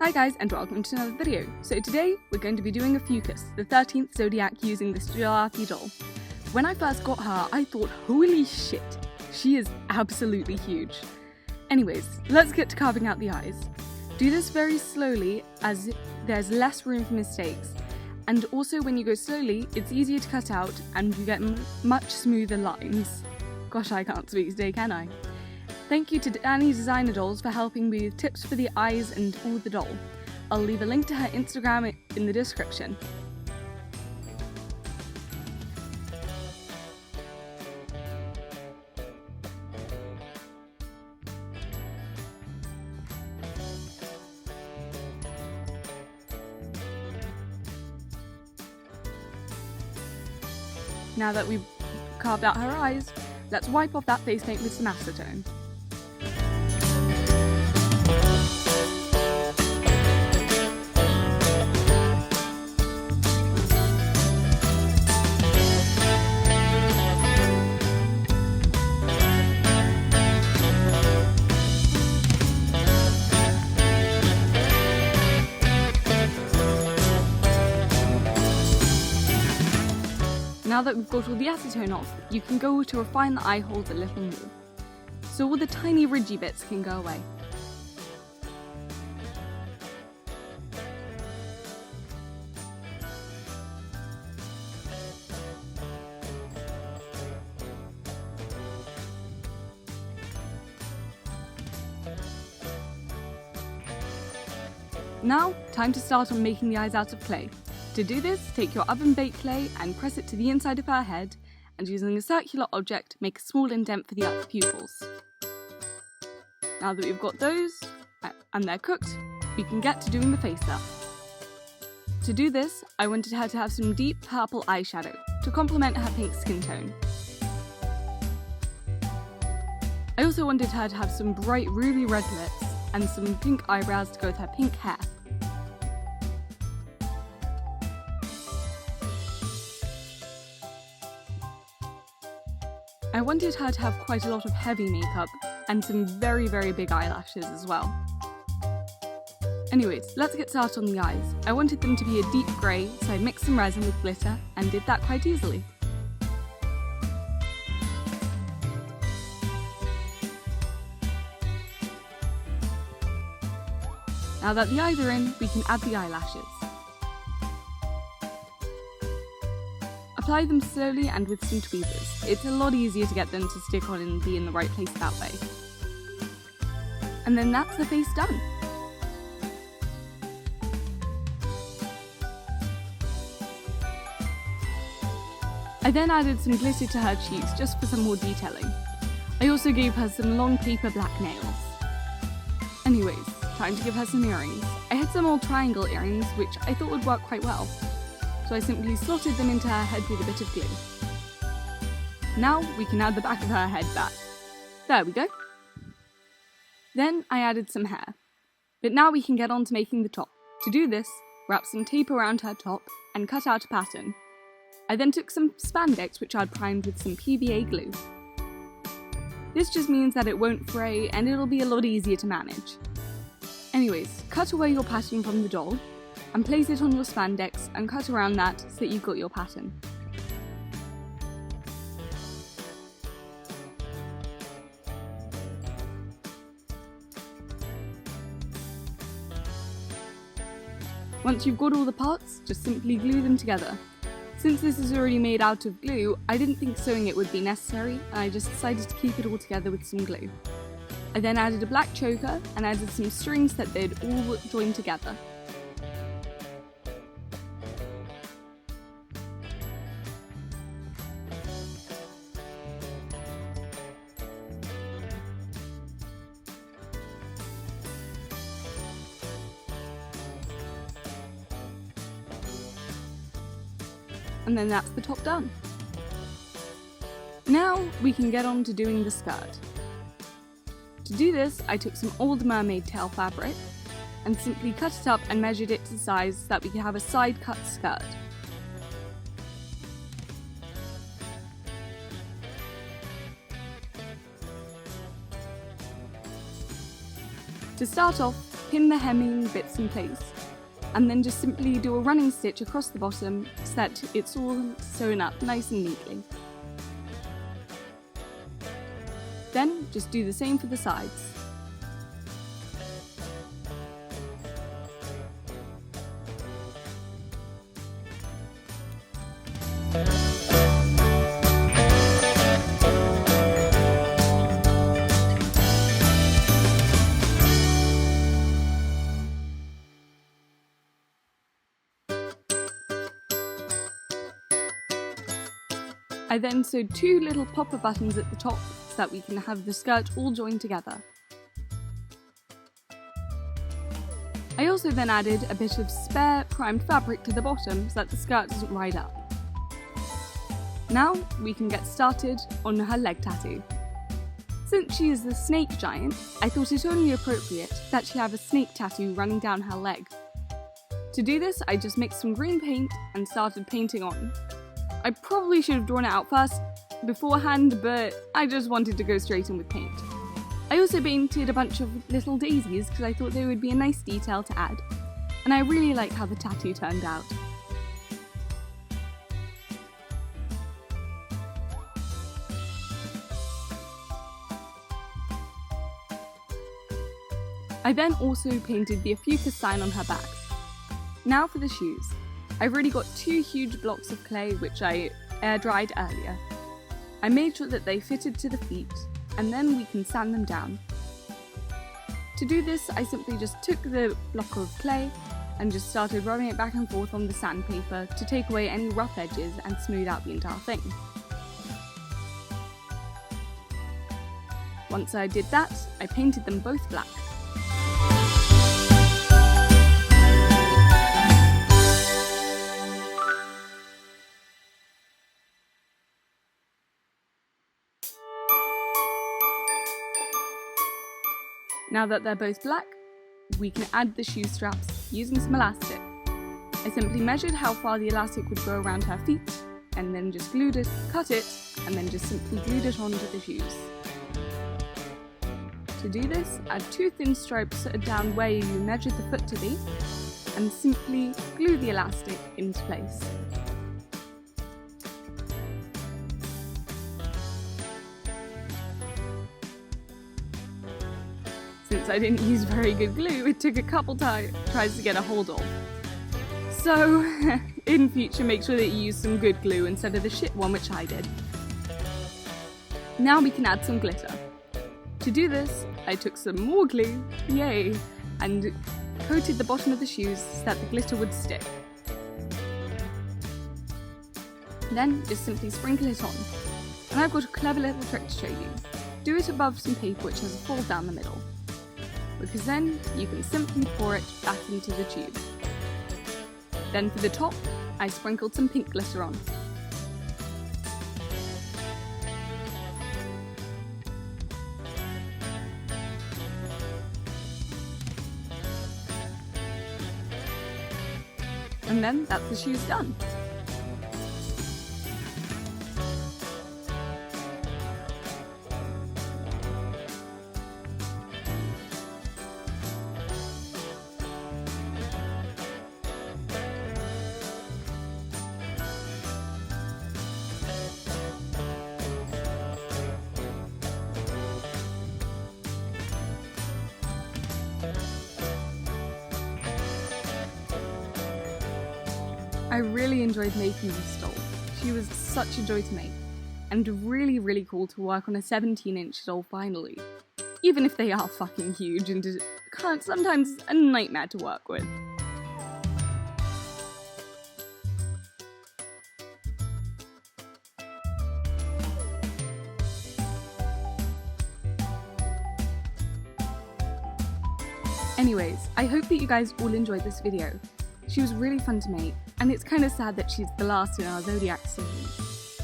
Hi guys, and welcome to another video. So today we're going to be doing Ophiuchus, the 13th Zodiac, using this Artdoll. When I first got her, I thought, holy shit, she is absolutely huge. Anyways, let's get to carving out the eyes. Do this very slowly as there's less room for mistakes, and also when you go slowly, it's easier to cut out and you get much smoother lines. Gosh, I can't speak today, can I? Thank you to Danny Designer Dolls for helping me with tips for the eyes and all the doll. I'll leave a link to her Instagram in the description. Now that we've carved out her eyes, let's wipe off that face paint with some acetone. Now that we've got all the acetone off, you can go to refine the eye holes a little more, so all the tiny ridgy bits can go away. Now, time to start on making the eyes out of clay. To do this, take your oven-baked clay and press it to the inside of her head, and using a circular object, make a small indent for the pupils. Now that we've got those, and they're cooked, we can get to doing the face up. To do this, I wanted her to have some deep purple eyeshadow, to complement her pink skin tone. I also wanted her to have some bright ruby red lips, and some pink eyebrows to go with her pink hair. I wanted her to have quite a lot of heavy makeup and some very big eyelashes as well. Anyways, let's get started on the eyes. I wanted them to be a deep grey, so I mixed some resin with glitter and did that quite easily. Now that the eyes are in, we can add the eyelashes. Apply them slowly and with some tweezers. It's a lot easier to get them to stick on and be in the right place that way. And then that's the face done. I then added some glitter to her cheeks just for some more detailing. I also gave her some long paper black nails. Anyways, time to give her some earrings. I had some old triangle earrings which I thought would work quite well. So I simply slotted them into her head with a bit of glue. Now we can add the back of her head back. There we go. Then I added some hair. But now we can get on to making the top. To do this, wrap some tape around her top and cut out a pattern. I then took some spandex which I'd primed with some PVA glue. This just means that it won't fray and it'll be a lot easier to manage. Anyways, cut away your pattern from the doll, and place it on your spandex and cut around that so that you've got your pattern. Once you've got all the parts, just simply glue them together. Since this is already made out of glue, I didn't think sewing it would be necessary, and I just decided to keep it all together with some glue. I then added a black choker and added some strings that they'd all join together. And then that's the top done. Now we can get on to doing the skirt. To do this, I took some old mermaid tail fabric and simply cut it up and measured it to size so that we could have a side cut skirt. To start off, pin the hemming bits in place, and then just simply do a running stitch across the bottom so that it's all sewn up nice and neatly. Then just do the same for the sides. I then sewed 2 little popper buttons at the top so that we can have the skirt all joined together. I also then added a bit of spare primed fabric to the bottom so that the skirt doesn't ride up. Now we can get started on her leg tattoo. Since she is the snake giant, I thought it only appropriate that she have a snake tattoo running down her leg. To do this, I just mixed some green paint and started painting on. I probably should have drawn it out first beforehand, but I just wanted to go straight in with paint. I also painted a bunch of little daisies because I thought they would be a nice detail to add, and I really like how the tattoo turned out. I then also painted the Ophiuchus sign on her back. Now for the shoes. I've already got 2 huge blocks of clay which I air dried earlier. I made sure that they fitted to the feet, and then we can sand them down. To do this, I simply just took the block of clay and just started rubbing it back and forth on the sandpaper to take away any rough edges and smooth out the entire thing. Once I did that, I painted them both black. Now that they're both black, we can add the shoe straps using some elastic. I simply measured how far the elastic would go around her feet, and then just glued it, cut it, and then just simply glued it onto the shoes. To do this, add 2 thin stripes down where you measured the foot to be, and simply glue the elastic into place. Since I didn't use very good glue, it took a couple tries to get a hold of. So, in future, make sure that you use some good glue instead of the shit one which I did. Now we can add some glitter. To do this, I took some more glue, yay, and coated the bottom of the shoes so that the glitter would stick. Then, just simply sprinkle it on. And I've got a clever little trick to show you. Do it above some paper which has a fold down the middle, because then you can simply pour it back into the tube. Then for the top, I sprinkled some pink glitter on. And then that's the shoes done. I really enjoyed making this doll. She was such a joy to make, and really cool to work on a 17-inch doll finally. Even if they are fucking huge and sometimes a nightmare to work with. Anyways, I hope that you guys all enjoyed this video. She was really fun to make, and it's kind of sad that she's the last in our Zodiac series.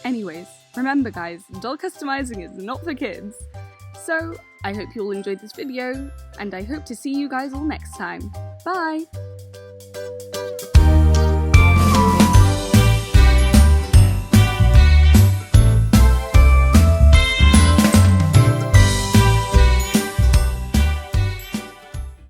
Anyways, remember guys, doll customizing is not for kids. So, I hope you all enjoyed this video, and I hope to see you guys all next time. Bye!